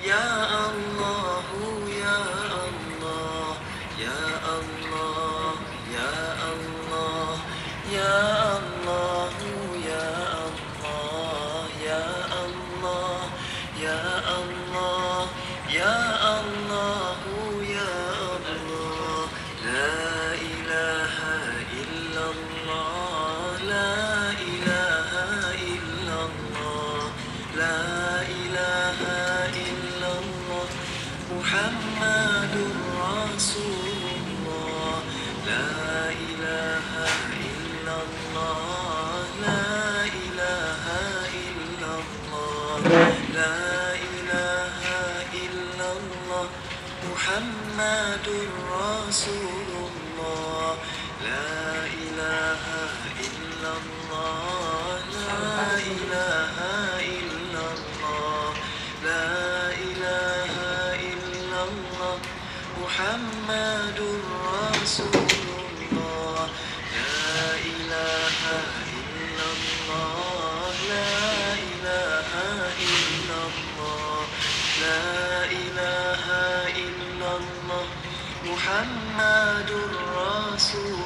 يا الله يا الله يا الله يا الله يا الله يا الله يا الله يا الله يا الله يا الله لا إله إلا الله لا إله إلا الله لا إله إلا الله محمد رسول الله لا إله إلا الله لا إله إلا الله لا إله إلا الله محمد رسول الله لا إله إلا الله لا إله إلا الله لا إله إلا الله محمد رسول الله لا إله إلا الله لا إله إلا الله لا إله إلا الله محمد رسول